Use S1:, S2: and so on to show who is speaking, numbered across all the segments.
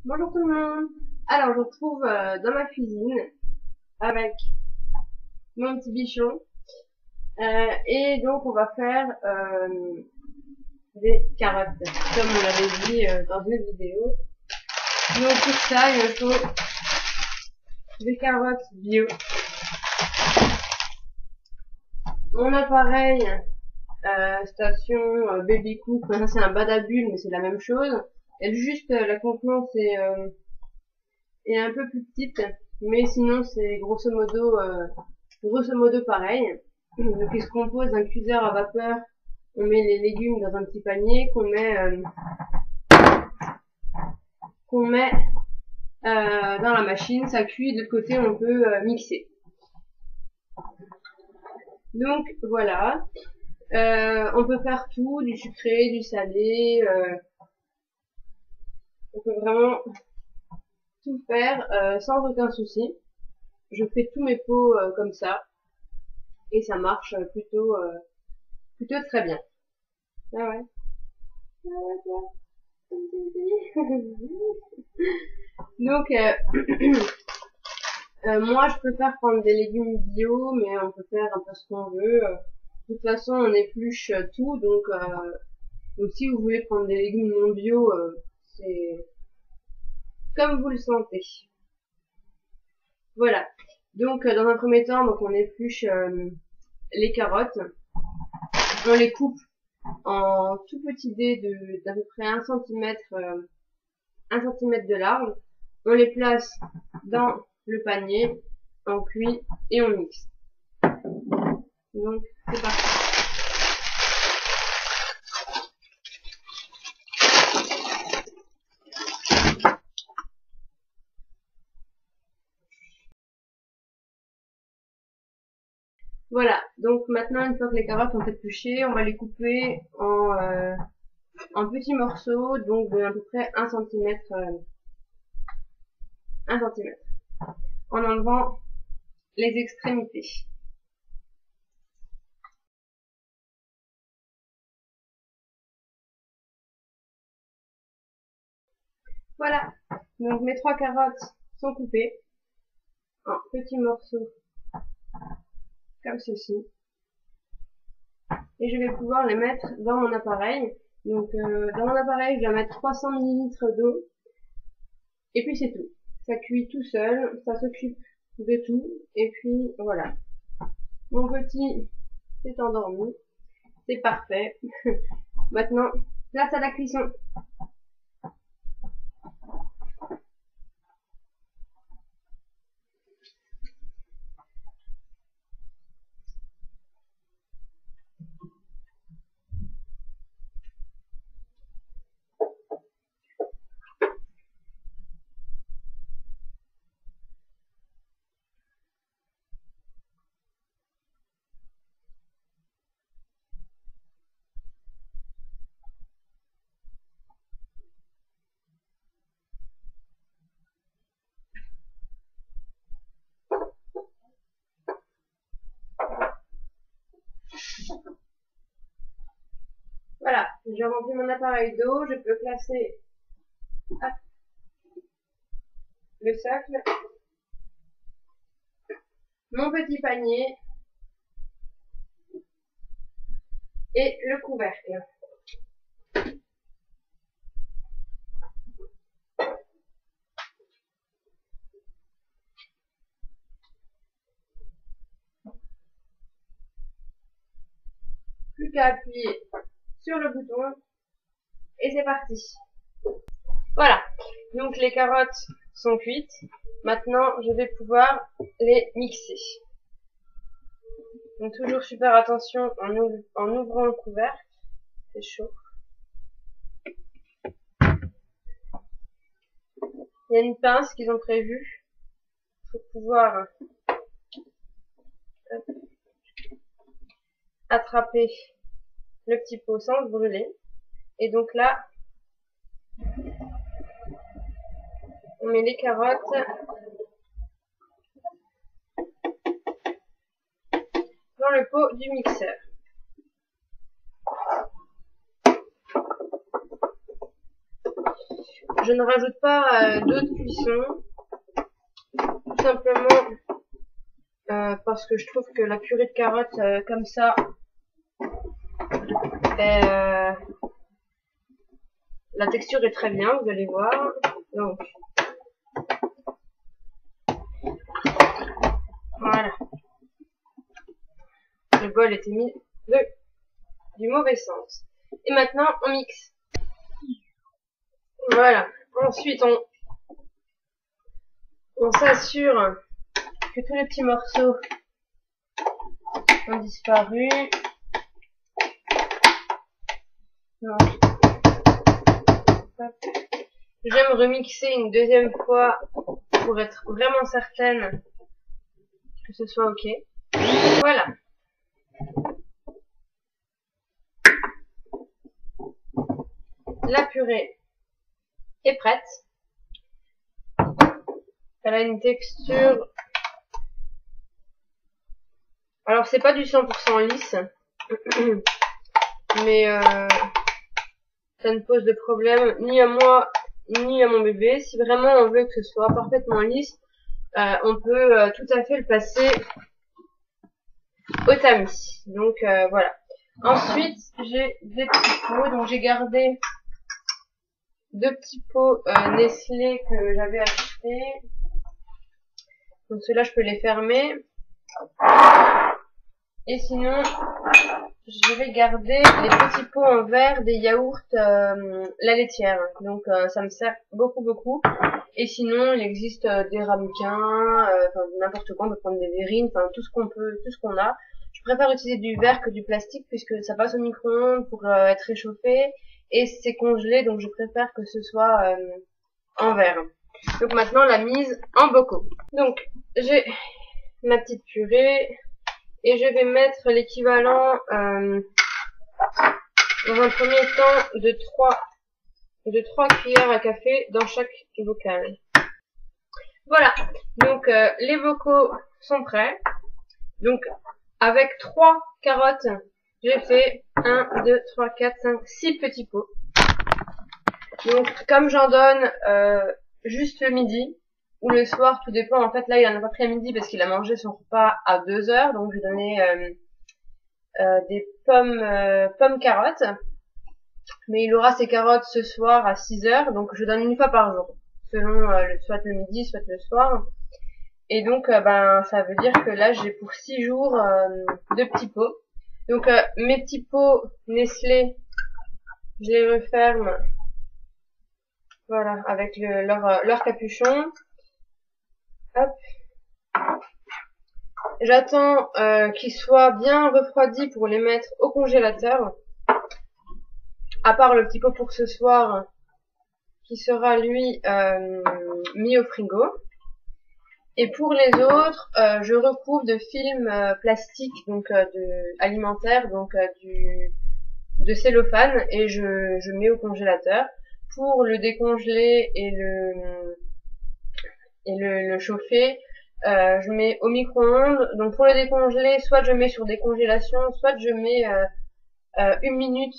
S1: Bonjour tout le monde. Alors, je me retrouve dans ma cuisine avec mon petit bichon. Et donc, on va faire des carottes, comme on l'avait dit dans une vidéo. Donc, pour ça, il me faut des carottes bio. Mon appareil station Baby Cook, ça c'est un Badabulle, mais c'est la même chose. Et juste la contenance est un peu plus petite, mais sinon c'est grosso modo pareil. Donc il se compose d'un cuiseur à vapeur. On met les légumes dans un petit panier qu'on met dans la machine, ça cuit. De l'autre côté on peut mixer. Donc voilà, on peut faire tout, du sucré, du salé, on peut vraiment tout faire sans aucun souci. Je fais tous mes pots comme ça et ça marche plutôt très bien. Ah ouais. Ah ouais, donc moi je préfère prendre des légumes bio, mais on peut faire un peu ce qu'on veut. De toute façon on épluche tout, donc si vous voulez prendre des légumes non bio, c'est comme vous le sentez. Voilà. Donc dans un premier temps, donc on épluche les carottes, on les coupe en tout petits dés d'à peu près 1 cm, 1 cm de large. On les place dans le panier, on cuit et on mixe. Donc c'est parti. Voilà, donc maintenant une fois que les carottes ont épluché, on va les couper en petits morceaux, donc de à peu près 1 cm, 1 cm, en enlevant les extrémités. Voilà, donc mes 3 carottes sont coupées en petits morceaux comme ceci, et je vais pouvoir les mettre dans mon appareil. Donc dans mon appareil je vais mettre 300 ml d'eau, et puis c'est tout. Ça cuit tout seul, ça s'occupe de tout, et puis voilà. Mon petit s'est endormi, c'est parfait. Maintenant, place à la cuisson. Voilà, j'ai rempli mon appareil d'eau, je peux placer le socle, mon petit panier et le couvercle. Plus qu'à appuyer sur le bouton et c'est parti. Voilà, donc les carottes sont cuites. Maintenant, je vais pouvoir les mixer. Donc toujours super attention en ouvrant le couvercle, c'est chaud. Il y a une pince qu'ils ont prévue pour pouvoir attraper le petit pot sans se brûler. Et donc là, on met les carottes dans le pot du mixeur. je ne rajoute pas d'eau de cuisson, tout simplement parce que je trouve que la purée de carottes comme ça, la texture est très bien, vous allez voir. Donc voilà, le bol était mis du mauvais sens. Et maintenant on mixe. Voilà. Ensuite on s'assure que tous les petits morceaux ont disparu. J'aime remixer une deuxième fois pour être vraiment certaine que ce soit ok. Voilà. La purée est prête. Elle a une texture... Alors c'est pas du 100% lisse, mais ça ne pose de problème ni à moi ni à mon bébé. Si vraiment on veut que ce soit parfaitement lisse, on peut tout à fait le passer au tamis. Donc voilà. Ensuite j'ai des petits pots, donc j'ai gardé 2 petits pots Nestlé que j'avais achetés. Donc ceux-là je peux les fermer. Et sinon, je vais garder les petits pots en verre des yaourts la laitière. Donc ça me sert beaucoup. Et sinon, il existe des ramequins, enfin n'importe quoi, on peut prendre des verrines, enfin tout ce qu'on peut, tout ce qu'on a. Je préfère utiliser du verre que du plastique puisque ça passe au micro-ondes pour être réchauffé et c'est congelé, donc je préfère que ce soit en verre. Donc maintenant la mise en bocaux. Donc j'ai ma petite purée. Et je vais mettre l'équivalent dans un premier temps de 3 cuillères à café dans chaque bocal. Voilà, donc les bocaux sont prêts. Donc avec 3 carottes, j'ai fait 1, 2, 3, 4, 5, 6 petits pots. Donc comme j'en donne juste le midi, ou le soir, tout dépend. En fait, là, il en a pas pris à midi parce qu'il a mangé son repas à 2 heures. Donc, je lui ai donné des pommes carottes. Mais il aura ses carottes ce soir à 6 heures. Donc, je donne une fois par jour. Selon soit le midi, soit le soir. Et donc, ça veut dire que là, j'ai pour 6 jours de petits pots. Donc, mes petits pots Nestlé, je les referme. Voilà, avec leur capuchon. Hop. J'attends qu'ils soient bien refroidis pour les mettre au congélateur. À part le petit pot pour ce soir qui sera lui mis au frigo. Et pour les autres, je recouvre de film plastique donc alimentaire, donc de cellophane et je mets au congélateur pour le décongeler et le chauffer. Je mets au micro-ondes. Donc pour le décongeler, soit je mets sur décongélation, soit je mets 1 minute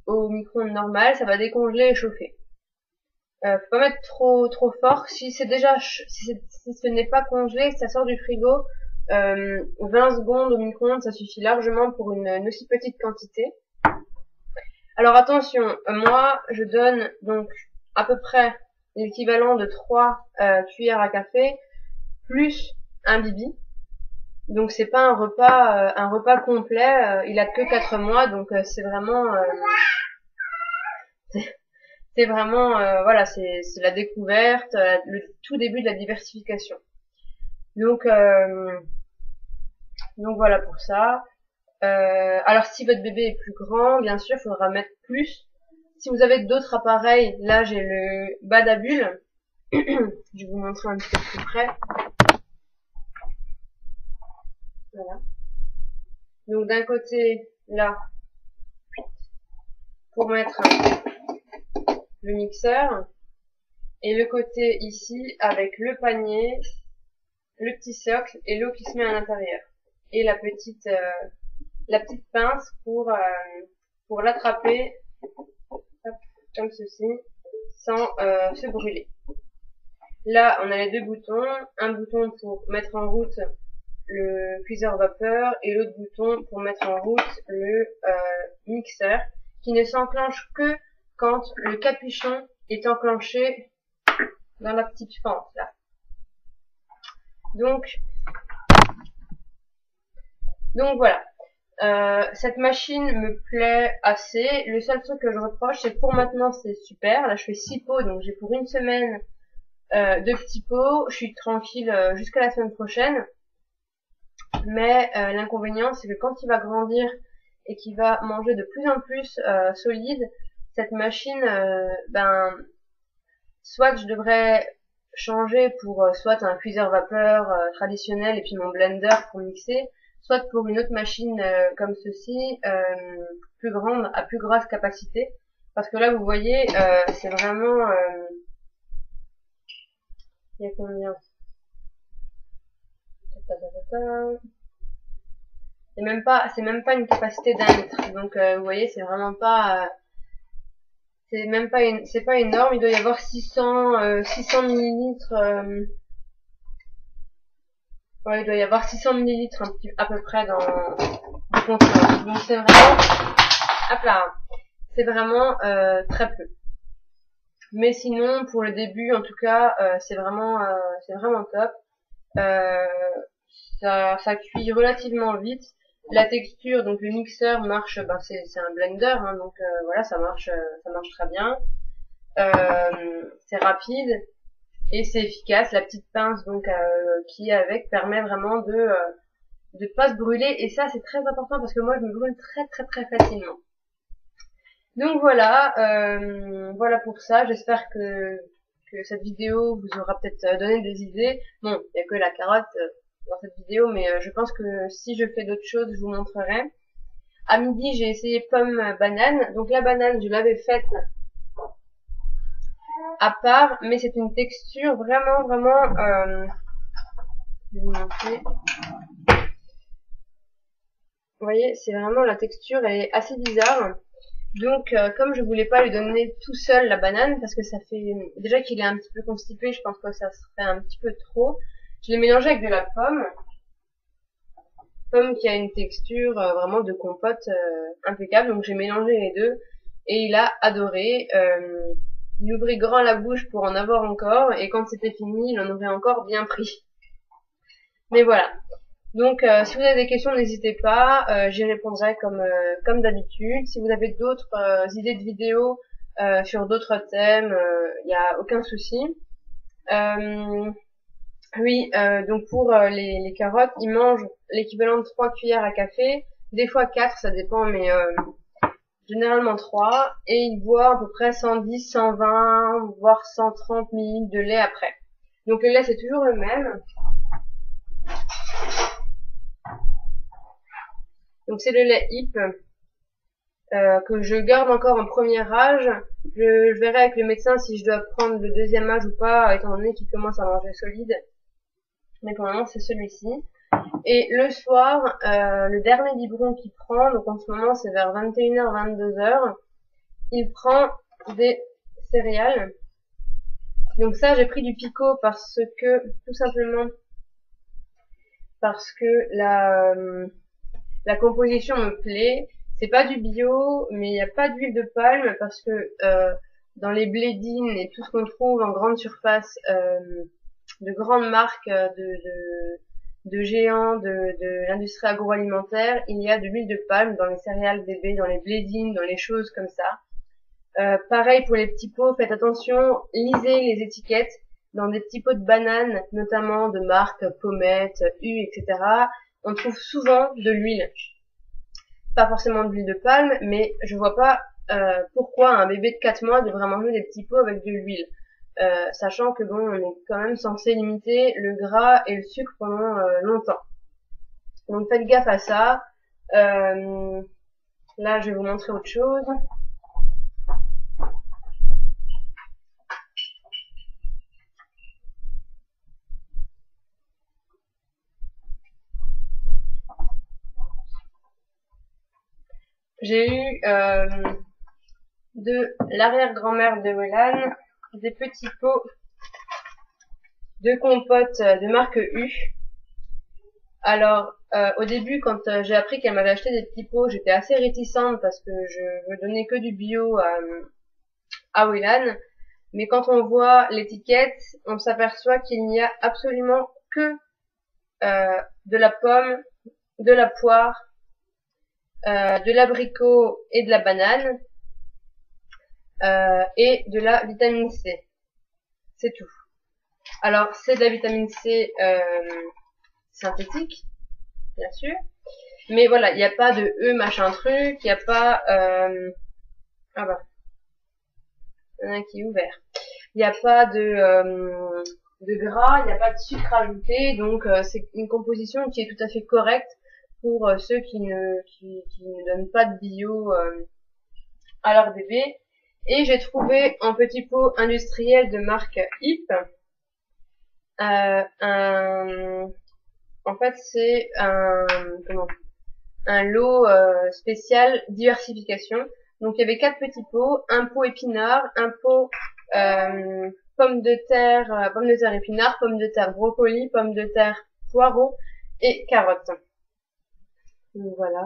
S1: au micro-ondes normal, ça va décongeler et chauffer. Faut pas mettre trop fort. Si c'est déjà si ce n'est pas congelé, ça sort du frigo, 20 secondes au micro-ondes, ça suffit largement pour une aussi petite quantité. Alors attention, moi je donne donc à peu près l'équivalent de 3 cuillères à café plus un bibi. Donc c'est pas un repas complet, il a que 4 mois, donc c'est vraiment voilà, c'est la découverte, le tout début de la diversification. Donc voilà pour ça. Alors si votre bébé est plus grand, bien sûr, il faudra mettre plus. Si vous avez d'autres appareils, là j'ai le Badabule. Je vais vous montrer un petit peu plus près. Voilà. Donc d'un côté, là, pour mettre le mixeur, et le côté ici avec le panier, le petit socle et l'eau qui se met à l'intérieur. Et la petite pince pour l'attraper, comme ceci, sans se brûler. Là, on a les deux boutons, un bouton pour mettre en route le cuiseur vapeur et l'autre bouton pour mettre en route le mixeur, qui ne s'enclenche que quand le capuchon est enclenché dans la petite fente là. Donc voilà. Cette machine me plaît assez. Le seul truc que je reproche, c'est que pour maintenant c'est super. Là je fais 6 pots, donc j'ai pour une semaine de petits pots. Je suis tranquille jusqu'à la semaine prochaine. Mais l'inconvénient, c'est que quand il va grandir et qu'il va manger de plus en plus solide, cette machine, soit je devrais changer pour soit un cuiseur vapeur traditionnel et puis mon blender pour mixer, soit pour une autre machine comme ceci, plus grande, à plus grosse capacité. Parce que là, vous voyez, c'est vraiment... il y a combien? C'est même pas une capacité d'un litre. Donc vous voyez, c'est vraiment pas c'est pas énorme. Il doit y avoir 600 millilitres. Ouais, il doit y avoir 600 millilitres à peu près dans du contenant. Donc c'est vraiment, hop là, c'est vraiment très peu. Mais sinon, pour le début, en tout cas, c'est vraiment top. Ça cuit relativement vite. La texture, donc le mixeur marche, c'est un blender, hein, donc voilà, ça marche très bien. C'est rapide et c'est efficace. La petite pince donc qui est avec permet vraiment de pas se brûler, et ça c'est très important parce que moi je me brûle très facilement. Donc voilà, voilà pour ça. J'espère que cette vidéo vous aura peut-être donné des idées. Bon, il y a que la carotte dans cette vidéo, mais je pense que si je fais d'autres choses, je vous montrerai. À midi, j'ai essayé pomme banane. Donc la banane, je l'avais faite à part, mais c'est une texture vraiment, je vais vous montrer. Vous voyez, c'est vraiment, la texture, elle est assez bizarre. Donc, comme je voulais pas lui donner tout seul la banane, parce que ça fait, déjà qu'il est un petit peu constipé, je pense que ça serait un petit peu trop, je l'ai mélangé avec de la pomme. Pomme qui a une texture vraiment de compote impeccable, donc j'ai mélangé les deux, et il a adoré. Il ouvrit grand la bouche pour en avoir encore, et quand c'était fini, il en aurait encore bien pris. Mais voilà. Donc, si vous avez des questions, n'hésitez pas, j'y répondrai comme d'habitude. Si vous avez d'autres idées de vidéos sur d'autres thèmes, il n'y a aucun souci. Oui, donc pour les carottes, ils mangent l'équivalent de 3 cuillères à café, des fois 4, ça dépend, mais généralement 3, et ils boivent à peu près 110, 120, voire 130 ml de lait après. Donc le lait, c'est toujours le même. Donc c'est le lait HIP que je garde encore en premier âge. Je verrai avec le médecin si je dois prendre le deuxième âge ou pas, étant donné qu'il commence à manger solide. Mais pour le moment, c'est celui-ci. Et le soir, le dernier biberon qu'il prend, donc en ce moment c'est vers 21h, 22h, il prend des céréales. Donc ça, j'ai pris du Pico parce que, tout simplement, parce que la composition me plaît. C'est pas du bio, mais il n'y a pas d'huile de palme parce que dans les blédines et tout ce qu'on trouve en grande surface, de grandes marques de géants de l'industrie agroalimentaire, il y a de l'huile de palme dans les céréales bébés, dans les blédines, dans les choses comme ça. Pareil pour les petits pots, faites attention, lisez les étiquettes. Dans des petits pots de bananes, notamment de marques Pommettes, U, etc., on trouve souvent de l'huile. Pas forcément de l'huile de palme, mais je vois pas pourquoi un bébé de 4 mois devrait manger des petits pots avec de l'huile. Sachant que bon, on est quand même censé limiter le gras et le sucre pendant longtemps. Donc faites gaffe à ça. Là, je vais vous montrer autre chose. J'ai eu de l'arrière-grand-mère de Wellan des petits pots de compote de marque U. Alors, au début, quand j'ai appris qu'elle m'avait acheté des petits pots, j'étais assez réticente parce que je donnais que du bio à Willan. Mais quand on voit l'étiquette, on s'aperçoit qu'il n'y a absolument que de la pomme, de la poire, de l'abricot et de la banane, et de la vitamine C. C'est tout. Alors, c'est de la vitamine C synthétique, bien sûr. Mais voilà, il n'y a pas de E machin truc, il n'y a pas... ah bah, il y en a un qui est ouvert. Il n'y a pas de gras, il n'y a pas de sucre ajouté, donc c'est une composition qui est tout à fait correcte pour ceux qui ne donnent pas de bio à leur bébé. Et j'ai trouvé en petit pot industriel de marque HIP en fait c'est un lot spécial diversification. Donc il y avait 4 petits pots, un pot épinard, un pot pommes de terre épinard, pommes de terre brocoli, pommes de terre poireaux et carottes. Donc voilà.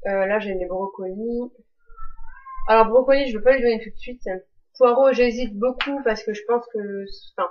S1: Là j'ai les brocolis. Alors brocoli, je veux pas lui donner tout de suite. Poireaux, j'hésite beaucoup parce que je pense que, enfin,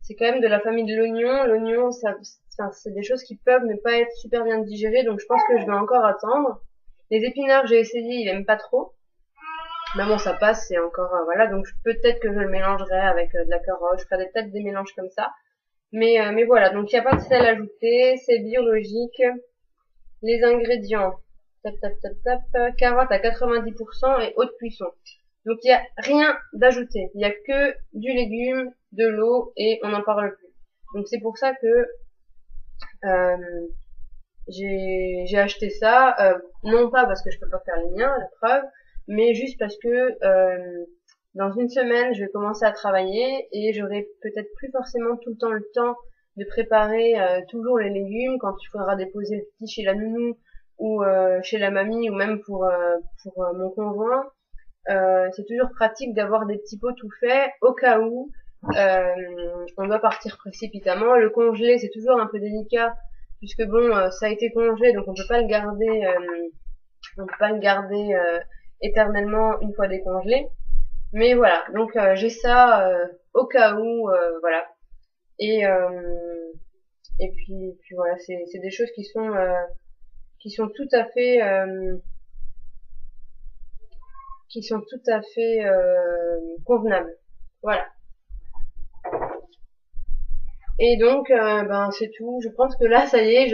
S1: c'est quand même de la famille de l'oignon. L'oignon, c'est des choses qui peuvent ne pas être super bien digérées, donc je pense que je vais encore attendre. Les épinards, j'ai essayé, il aime pas trop. Mais bon, ça passe, c'est encore, voilà, donc peut-être que je le mélangerai avec de la carotte, je ferai peut-être des mélanges comme ça. Mais voilà, donc il n'y a pas de sel ajouté, c'est biologique. Les ingrédients, carotte à 90% et haute cuisson. Donc il n'y a rien d'ajouté, il n'y a que du légume, de l'eau et on n'en parle plus. Donc c'est pour ça que j'ai acheté ça, non pas parce que je peux pas faire les miens, la preuve, mais juste parce que dans une semaine je vais commencer à travailler et j'aurai peut-être plus forcément tout le temps de préparer toujours les légumes quand il faudra déposer le petit chez la nounou ou chez la mamie ou même pour mon conjoint. C'est toujours pratique d'avoir des petits pots tout faits au cas où on doit partir précipitamment. Le congelé, c'est toujours un peu délicat puisque bon, ça a été congelé, donc on peut pas le garder éternellement une fois décongelé. Mais voilà, donc j'ai ça au cas où, voilà. Et puis voilà, c'est des choses qui sont tout à fait convenables. Voilà. Et donc ben c'est tout. Je pense que là ça y est,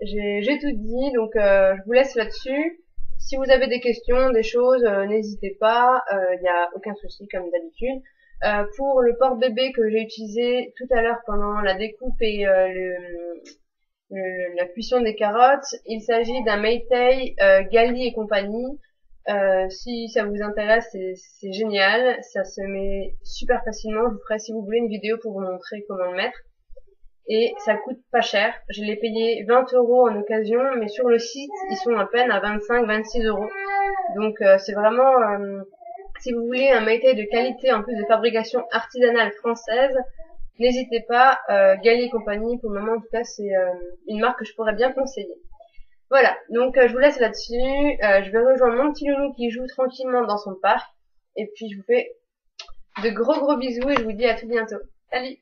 S1: j'ai tout dit, donc je vous laisse là-dessus. Si vous avez des questions, des choses, n'hésitez pas, il n'y a aucun souci comme d'habitude. Pour le porte-bébé que j'ai utilisé tout à l'heure pendant la découpe et la cuisson des carottes, il s'agit d'un Maytay Gali et compagnie. Si ça vous intéresse, c'est génial, ça se met super facilement. Je vous ferai, si vous voulez, une vidéo pour vous montrer comment le mettre. Et ça coûte pas cher. Je l'ai payé 20 € en occasion, mais sur le site, ils sont à peine à 25-26 €. Donc c'est vraiment, si vous voulez un Maytay de qualité en plus de fabrication artisanale française, n'hésitez pas, Gali et compagnie, pour le moment en tout cas, c'est une marque que je pourrais bien conseiller. Voilà, donc je vous laisse là-dessus, je vais rejoindre mon petit loulou qui joue tranquillement dans son parc, et puis je vous fais de gros bisous et je vous dis à tout bientôt. Salut!